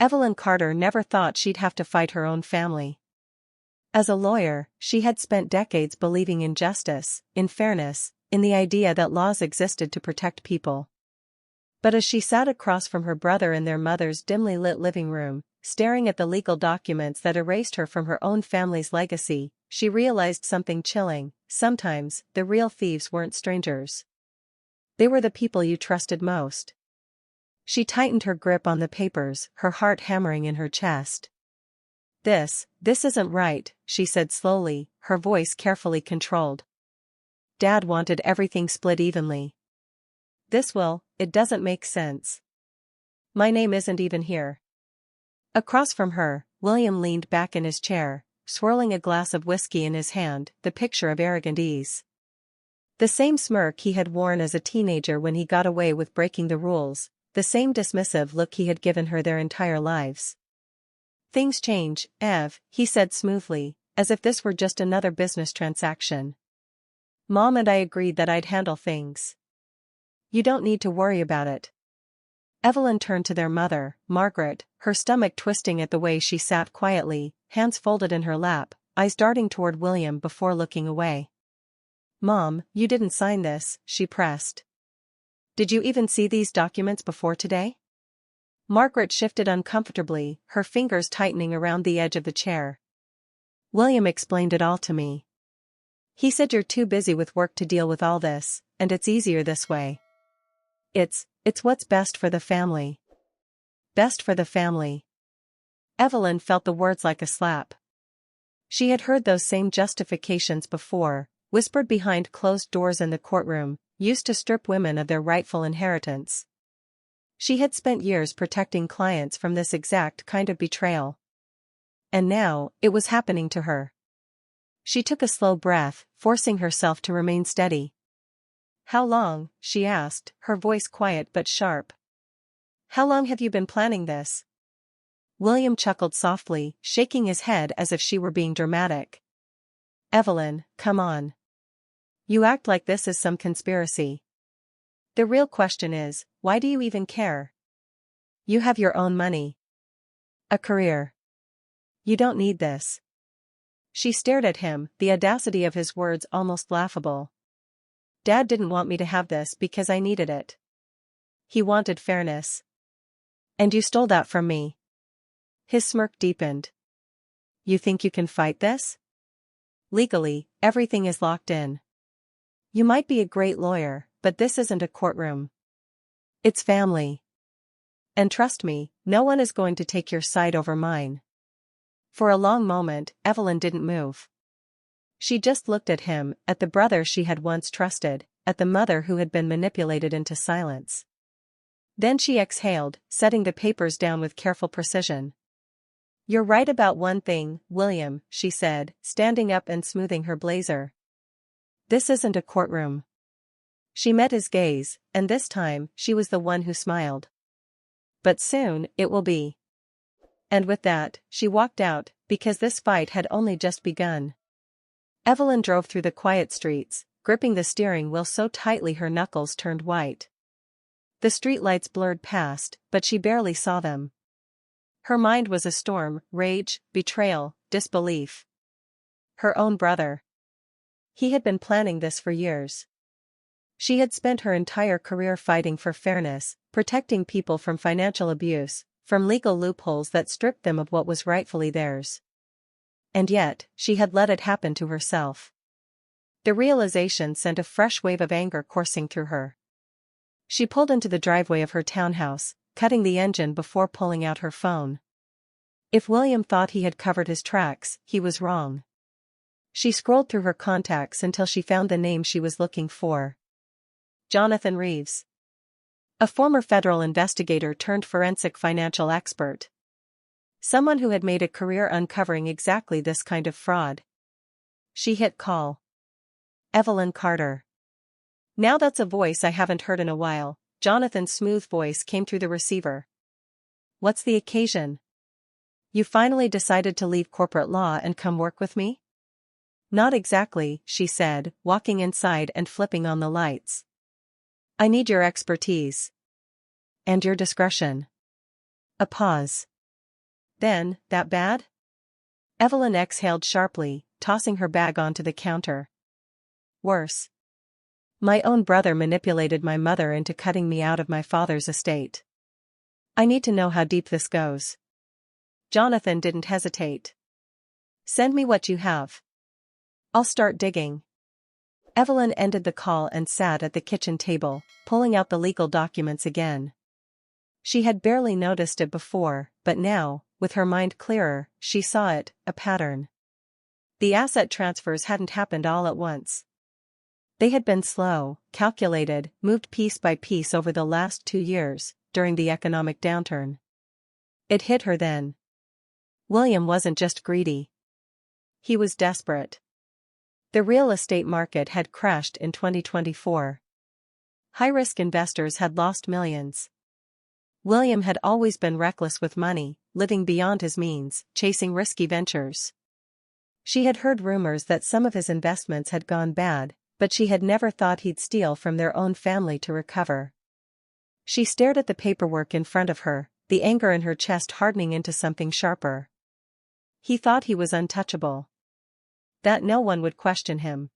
Evelyn Carter never thought she'd have to fight her own family. As a lawyer, she had spent decades believing in justice, in fairness, in the idea that laws existed to protect people. But as she sat across from her brother in their mother's dimly lit living room, staring at the legal documents that erased her from her own family's legacy, she realized something chilling. Sometimes, the real thieves weren't strangers. They were the people you trusted most. She tightened her grip on the papers, her heart hammering in her chest. This isn't right," she said slowly, her voice carefully controlled. "Dad wanted everything split evenly. It doesn't make sense. My name isn't even here." Across from her, William leaned back in his chair, swirling a glass of whiskey in his hand, the picture of arrogant ease. The same smirk he had worn as a teenager when he got away with breaking the rules, the same dismissive look he had given her their entire lives. "Things change, Ev," he said smoothly, as if this were just another business transaction. "Mom and I agreed that I'd handle things. You don't need to worry about it." Evelyn turned to their mother, Margaret, her stomach twisting at the way she sat quietly, hands folded in her lap, eyes darting toward William before looking away. "Mom, you didn't sign this," she pressed. "Did you even see these documents before today?" Margaret shifted uncomfortably, her fingers tightening around the edge of the chair. "William explained it all to me. He said you're too busy with work to deal with all this, and it's easier this way. It's what's best for the family." Best for the family. Evelyn felt the words like a slap. She had heard those same justifications before, whispered behind closed doors in the courtroom, used to strip women of their rightful inheritance. She had spent years protecting clients from this exact kind of betrayal. And now, it was happening to her. She took a slow breath, forcing herself to remain steady. "How long?" she asked, her voice quiet but sharp. "How long have you been planning this?" William chuckled softly, shaking his head as if she were being dramatic. "Evelyn, come on. You act like this is some conspiracy. The real question is, why do you even care? You have your own money. A career. You don't need this." She stared at him, the audacity of his words almost laughable. "Dad didn't want me to have this because I needed it. He wanted fairness. And you stole that from me." His smirk deepened. "You think you can fight this? Legally, everything is locked in. You might be a great lawyer, but this isn't a courtroom. It's family. And trust me, no one is going to take your side over mine." For a long moment, Evelyn didn't move. She just looked at him, at the brother she had once trusted, at the mother who had been manipulated into silence. Then she exhaled, setting the papers down with careful precision. "You're right about one thing, William," she said, standing up and smoothing her blazer. "This isn't a courtroom." She met his gaze, and this time, she was the one who smiled. "But soon, it will be." And with that, she walked out, because this fight had only just begun. Evelyn drove through the quiet streets, gripping the steering wheel so tightly her knuckles turned white. The streetlights blurred past, but she barely saw them. Her mind was a storm, rage, betrayal, disbelief. Her own brother. He had been planning this for years. She had spent her entire career fighting for fairness, protecting people from financial abuse, from legal loopholes that stripped them of what was rightfully theirs. And yet, she had let it happen to herself. The realization sent a fresh wave of anger coursing through her. She pulled into the driveway of her townhouse, cutting the engine before pulling out her phone. If William thought he had covered his tracks, he was wrong. She scrolled through her contacts until she found the name she was looking for. Jonathan Reeves. A former federal investigator turned forensic financial expert. Someone who had made a career uncovering exactly this kind of fraud. She hit call. Evelyn Carter. "Now that's a voice I haven't heard in a while." Jonathan's smooth voice came through the receiver. "What's the occasion? You finally decided to leave corporate law and come work with me?" "Not exactly," she said, walking inside and flipping on the lights. "I need your expertise. And your discretion." A pause. Then, that bad? Evelyn exhaled sharply, tossing her bag onto the counter. Worse. My own brother manipulated my mother into cutting me out of my father's estate. I need to know how deep this goes. Jonathan didn't hesitate. Send me what you have. I'll start digging. Evelyn ended the call and sat at the kitchen table, pulling out the legal documents again. She had barely noticed it before, but now, with her mind clearer, she saw it, a pattern. The asset transfers hadn't happened all at once. They had been slow, calculated, moved piece by piece over the last 2 years, during the economic downturn. It hit her then. William wasn't just greedy. He was desperate. The real estate market had crashed in 2024. High-risk investors had lost millions. William had always been reckless with money, living beyond his means, chasing risky ventures. She had heard rumors that some of his investments had gone bad, but she had never thought he'd steal from their own family to recover. She stared at the paperwork in front of her, the anger in her chest hardening into something sharper. He thought he was untouchable. That no one would question him.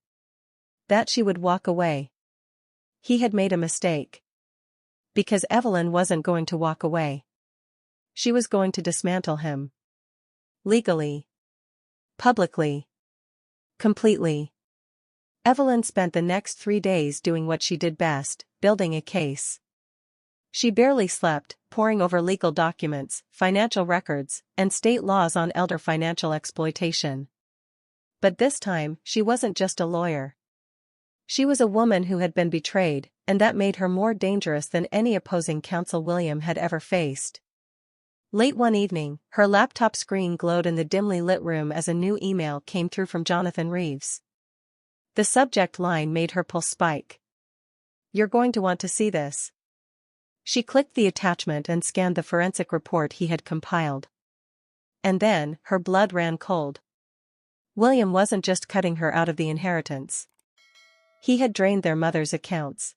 That she would walk away. He had made a mistake. Because Evelyn wasn't going to walk away. She was going to dismantle him. Legally. Publicly. Completely. Evelyn spent the next 3 days doing what she did best, building a case. She barely slept, poring over legal documents, financial records, and state laws on elder financial exploitation. But this time, she wasn't just a lawyer. She was a woman who had been betrayed, and that made her more dangerous than any opposing counsel William had ever faced. Late one evening, her laptop screen glowed in the dimly lit room as a new email came through from Jonathan Reeves. The subject line made her pulse spike. You're going to want to see this. She clicked the attachment and scanned the forensic report he had compiled. And then, her blood ran cold. William wasn't just cutting her out of the inheritance. He had drained their mother's accounts.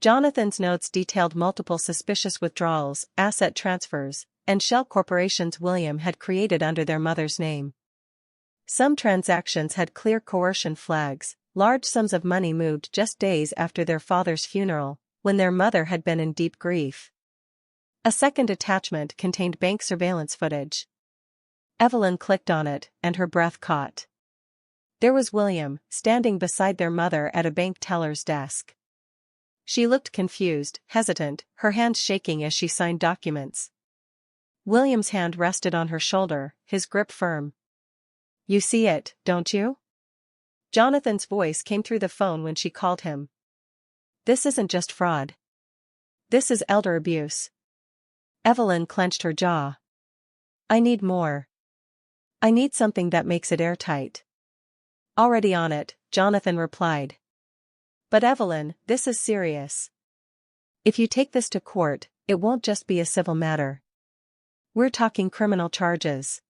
Jonathan's notes detailed multiple suspicious withdrawals, asset transfers, and shell corporations William had created under their mother's name. Some transactions had clear coercion flags, large sums of money moved just days after their father's funeral, when their mother had been in deep grief. A second attachment contained bank surveillance footage. Evelyn clicked on it, and her breath caught. There was William, standing beside their mother at a bank teller's desk. She looked confused, hesitant, her hands shaking as she signed documents. William's hand rested on her shoulder, his grip firm. You see it, don't you? Jonathan's voice came through the phone when she called him. This isn't just fraud. This is elder abuse. Evelyn clenched her jaw. I need more. I need something that makes it airtight. Already on it, Jonathan replied. But Evelyn, this is serious. If you take this to court, it won't just be a civil matter. We're talking criminal charges.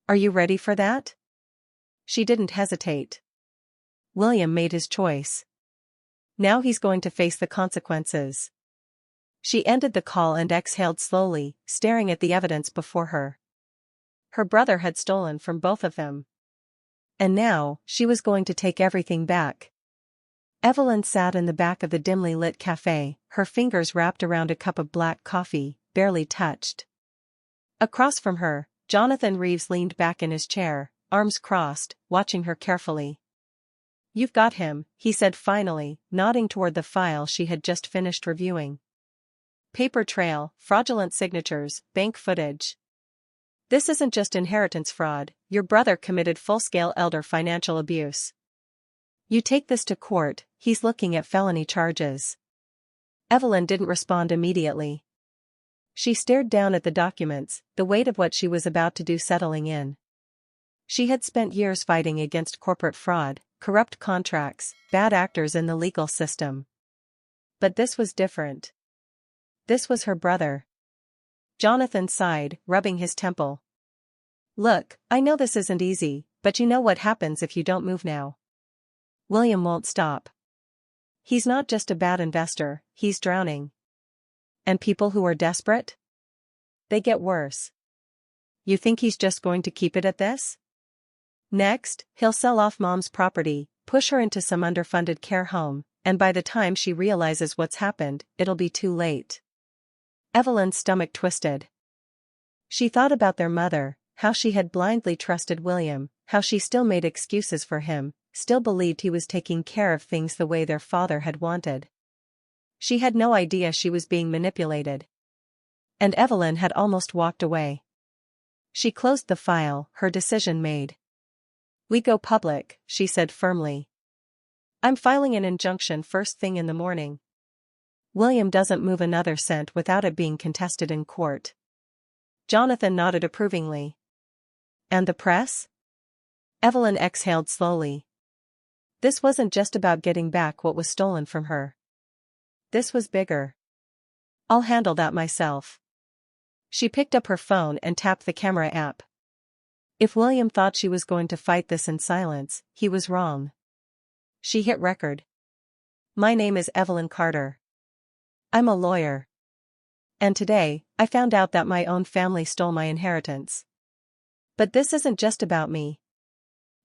Are you ready for that? She didn't hesitate. William made his choice. Now he's going to face the consequences. She ended the call and exhaled slowly, staring at the evidence before her. Her brother had stolen from both of them. And now, she was going to take everything back. Evelyn sat in the back of the dimly lit cafe, her fingers wrapped around a cup of black coffee, barely touched. Across from her, Jonathan Reeves leaned back in his chair, arms crossed, watching her carefully. You've got him, he said finally, nodding toward the file she had just finished reviewing. Paper trail, fraudulent signatures, bank footage. This isn't just inheritance fraud, your brother committed full-scale elder financial abuse. You take this to court, he's looking at felony charges. Evelyn didn't respond immediately. She stared down at the documents, the weight of what she was about to do settling in. She had spent years fighting against corporate fraud, corrupt contracts, bad actors in the legal system. But this was different. This was her brother. Jonathan sighed, rubbing his temple. Look, I know this isn't easy, but you know what happens if you don't move now. William won't stop. He's not just a bad investor, he's drowning. And people who are desperate? They get worse. you think he's just going to keep it at this? Next, he'll sell off Mom's property, push her into some underfunded care home, and by the time she realizes what's happened, it'll be too late. Evelyn's stomach twisted. She thought about their mother, how she had blindly trusted William, how she still made excuses for him, still believed he was taking care of things the way their father had wanted. She had no idea she was being manipulated. And Evelyn had almost walked away. She closed the file, her decision made. "We go public," she said firmly. "I'm filing an injunction first thing in the morning. William doesn't move another cent without it being contested in court." Jonathan nodded approvingly. "And the press?" Evelyn exhaled slowly. This wasn't just about getting back what was stolen from her. This was bigger. "I'll handle that myself." She picked up her phone and tapped the camera app. If William thought she was going to fight this in silence, he was wrong. She hit record. "My name is Evelyn Carter. I'm a lawyer. And today, I found out that my own family stole my inheritance. But this isn't just about me.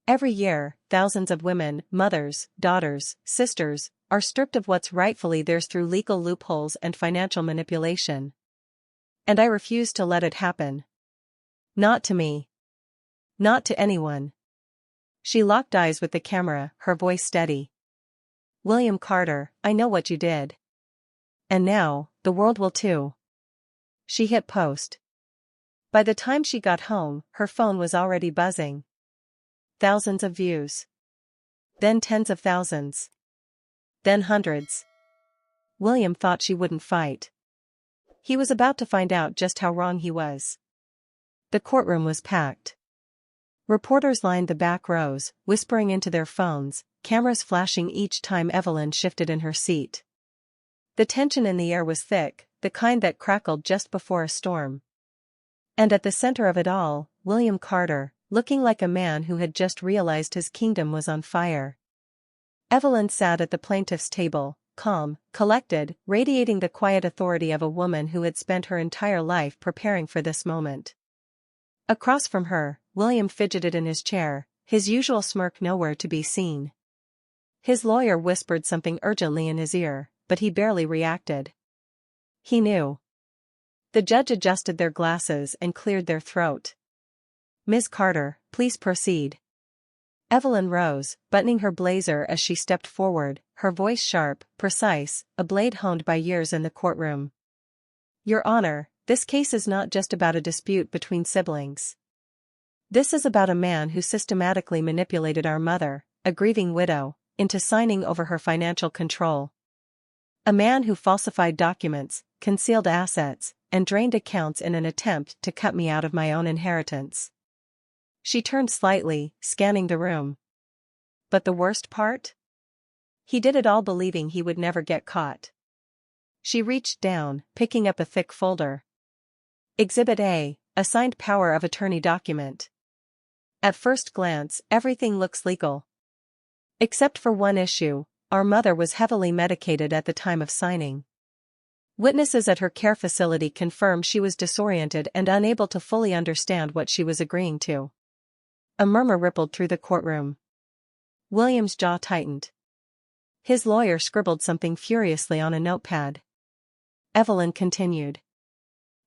Every year, thousands of women, mothers, daughters, sisters, are stripped of what's rightfully theirs through legal loopholes and financial manipulation. And I refuse to let it happen. Not to me. Not to anyone." She locked eyes with the camera, her voice steady. "William Carter, I know what you did. And now, the world will too." She hit post. By the time she got home, her phone was already buzzing. Thousands of views. Then tens of thousands. Then hundreds. William thought she wouldn't fight. He was about to find out just how wrong he was. The courtroom was packed. Reporters lined the back rows, whispering into their phones, cameras flashing each time Evelyn shifted in her seat. The tension in the air was thick, the kind that crackled just before a storm. And at the center of it all, William Carter, looking like a man who had just realized his kingdom was on fire. Evelyn sat at the plaintiff's table, calm, collected, radiating the quiet authority of a woman who had spent her entire life preparing for this moment. Across from her, William fidgeted in his chair, his usual smirk nowhere to be seen. His lawyer whispered something urgently in his ear, but he barely reacted. He knew. The judge adjusted their glasses and cleared their throat. "Ms. Carter, please proceed." Evelyn rose, buttoning her blazer as she stepped forward, her voice sharp, precise, a blade honed by years in the courtroom. "Your Honor, this case is not just about a dispute between siblings. This is about a man who systematically manipulated our mother, a grieving widow, into signing over her financial control. A man who falsified documents, concealed assets, and drained accounts in an attempt to cut me out of my own inheritance." She turned slightly, scanning the room. But the worst part? He did it all believing he would never get caught. She reached down, picking up a thick folder. Exhibit A, a signed power of attorney document. At first glance, everything looks legal. Except for one issue, our mother was heavily medicated at the time of signing. Witnesses at her care facility confirm she was disoriented and unable to fully understand what she was agreeing to. A murmur rippled through the courtroom. William's jaw tightened. His lawyer scribbled something furiously on a notepad. Evelyn continued.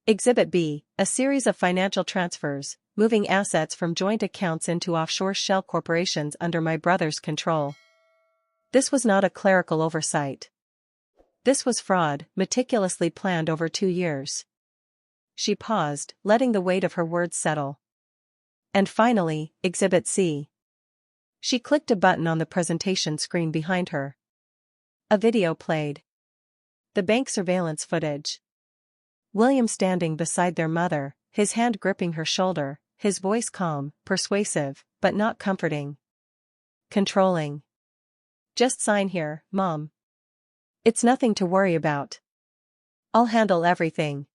Exhibit B, a series of financial transfers, moving assets from joint accounts into offshore shell corporations under my brother's control. This was not a clerical oversight. This was fraud, meticulously planned over 2 years. She paused, letting the weight of her words settle. And finally, Exhibit C. She clicked a button on the presentation screen behind her. A video played. The bank surveillance footage. William standing beside their mother, his hand gripping her shoulder, his voice calm, persuasive, but not comforting. Controlling. "Just sign here, Mom. It's nothing to worry about. I'll handle everything."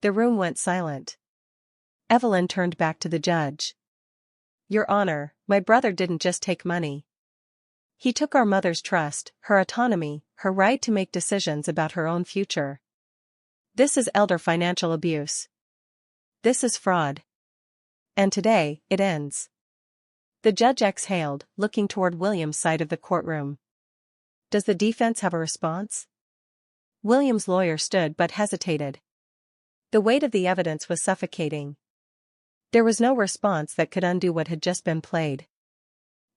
The room went silent. Evelyn turned back to the judge. "Your Honor, my brother didn't just take money. He took our mother's trust, her autonomy, her right to make decisions about her own future. This is elder financial abuse. This is fraud." And today, it ends. The judge exhaled, looking toward William's side of the courtroom. Does the defense have a response? William's lawyer stood but hesitated. The weight of the evidence was suffocating. There was no response that could undo what had just been played.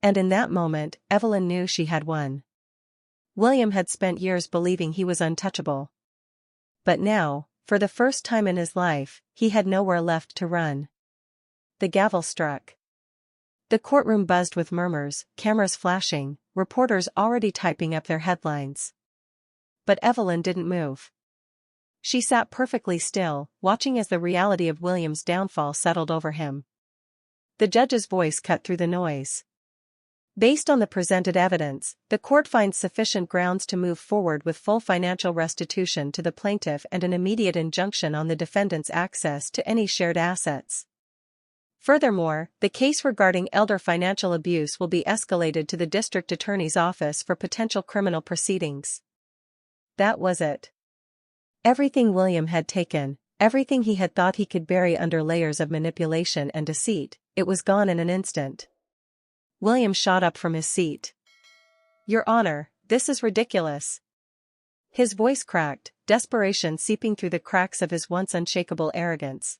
And in that moment, Evelyn knew she had won. William had spent years believing he was untouchable. But now, for the first time in his life, he had nowhere left to run. The gavel struck. The courtroom buzzed with murmurs, cameras flashing, reporters already typing up their headlines. But Evelyn didn't move. She sat perfectly still, watching as the reality of William's downfall settled over him. The judge's voice cut through the noise. Based on the presented evidence, the court finds sufficient grounds to move forward with full financial restitution to the plaintiff and an immediate injunction on the defendant's access to any shared assets. Furthermore, the case regarding elder financial abuse will be escalated to the district attorney's office for potential criminal proceedings. That was it. Everything William had taken, everything he had thought he could bury under layers of manipulation and deceit, it was gone in an instant. William shot up from his seat. "Your Honor, this is ridiculous." His voice cracked, desperation seeping through the cracks of his once unshakable arrogance.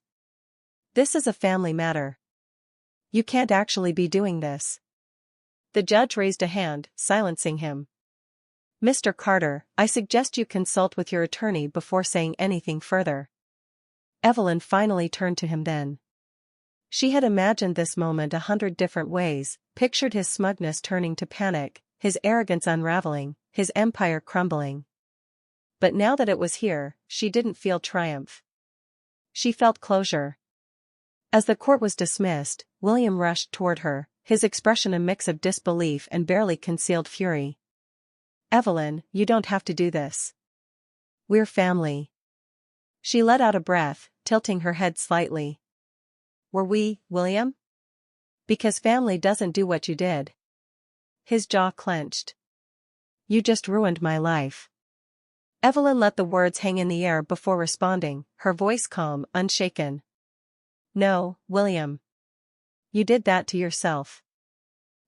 "This is a family matter. You can't actually be doing this." The judge raised a hand, silencing him. "Mr. Carter, I suggest you consult with your attorney before saying anything further." Evelyn finally turned to him then. She had imagined this moment 100 different ways, pictured his smugness turning to panic, his arrogance unraveling, his empire crumbling. But now that it was here, she didn't feel triumph. She felt closure. As the court was dismissed, William rushed toward her, his expression a mix of disbelief and barely concealed fury. "Evelyn, you don't have to do this. We're family." She let out a breath, tilting her head slightly. "Were we, William? Because family doesn't do what you did." His jaw clenched. "You just ruined my life." Evelyn let the words hang in the air before responding, her voice calm, unshaken. "No, William. You did that to yourself."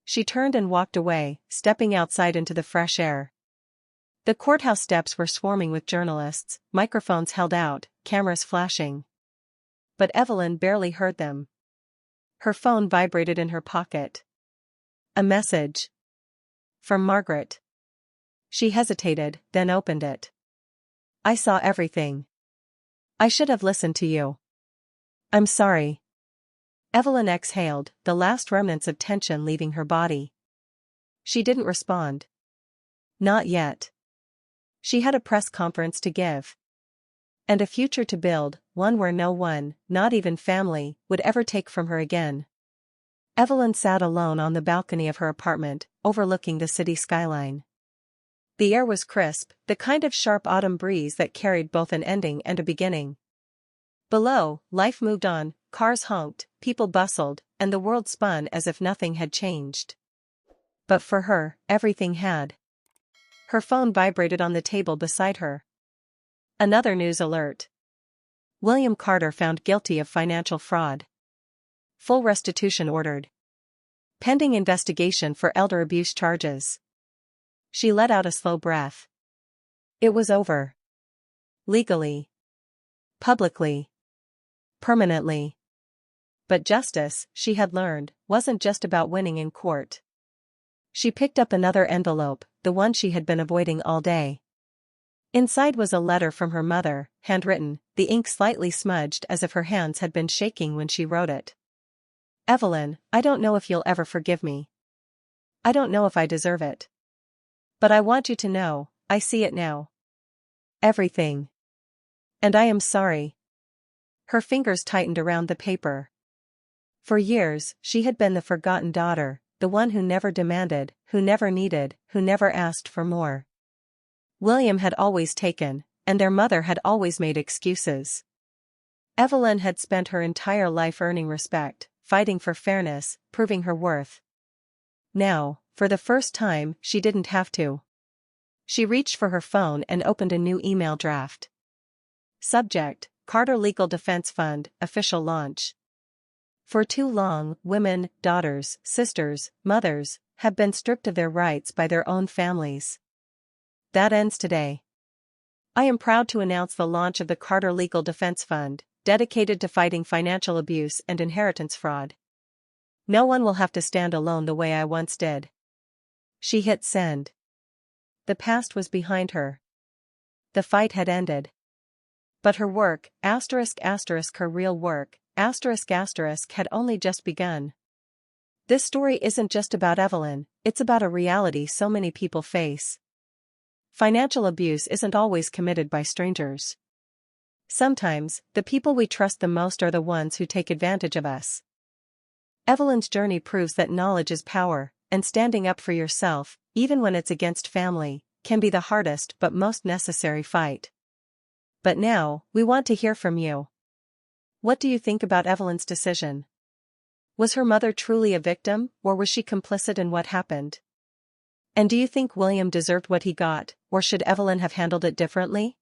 She turned and walked away, stepping outside into the fresh air. The courthouse steps were swarming with journalists, microphones held out, cameras flashing. But Evelyn barely heard them. Her phone vibrated in her pocket. A message. From Margaret. She hesitated, then opened it. "I saw everything. I should have listened to you. I'm sorry." Evelyn exhaled, the last remnants of tension leaving her body. She didn't respond. Not yet. She had a press conference to give. And a future to build, one where no one, not even family, would ever take from her again. Evelyn sat alone on the balcony of her apartment, overlooking the city skyline. The air was crisp, the kind of sharp autumn breeze that carried both an ending and a beginning. Below, life moved on, cars honked, people bustled, and the world spun as if nothing had changed. But for her, everything had. Her phone vibrated on the table beside her. Another news alert. William Carter found guilty of financial fraud. Full restitution ordered. Pending investigation for elder abuse charges. She let out a slow breath. It was over. Legally. Publicly. Permanently. But justice, she had learned, wasn't just about winning in court. She picked up another envelope, the one she had been avoiding all day. Inside was a letter from her mother, handwritten, the ink slightly smudged as if her hands had been shaking when she wrote it. "Evelyn, I don't know if you'll ever forgive me. I don't know if I deserve it. But I want you to know, I see it now. Everything. And I am sorry." Her fingers tightened around the paper. For years, she had been the forgotten daughter, the one who never demanded, who never needed, who never asked for more. William had always taken, and their mother had always made excuses. Evelyn had spent her entire life earning respect, fighting for fairness, proving her worth. Now, for the first time, she didn't have to. She reached for her phone and opened a new email draft. Subject: Carter Legal Defense Fund, official launch. For too long, women, daughters, sisters, mothers, have been stripped of their rights by their own families. That ends today. I am proud to announce the launch of the Carter Legal Defense Fund, dedicated to fighting financial abuse and inheritance fraud. No one will have to stand alone the way I once did. She hit send. The past was behind her. The fight had ended. But her work, her real work, had only just begun. This story isn't just about Evelyn, it's about a reality so many people face. Financial abuse isn't always committed by strangers. Sometimes, the people we trust the most are the ones who take advantage of us. Evelyn's journey proves that knowledge is power, and standing up for yourself, even when it's against family, can be the hardest but most necessary fight. But now, we want to hear from you. What do you think about Evelyn's decision? Was her mother truly a victim, or was she complicit in what happened? And do you think William deserved what he got, or should Evelyn have handled it differently?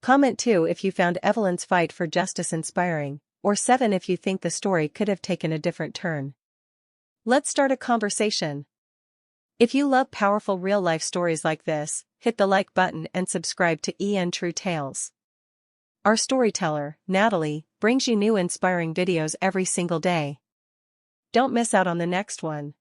Comment 2 if you found Evelyn's fight for justice inspiring, or 7 if you think the story could have taken a different turn. Let's start a conversation. If you love powerful real-life stories like this, hit the like button and subscribe to EN True Tales. Our storyteller, Natalie, brings you new inspiring videos every single day. Don't miss out on the next one.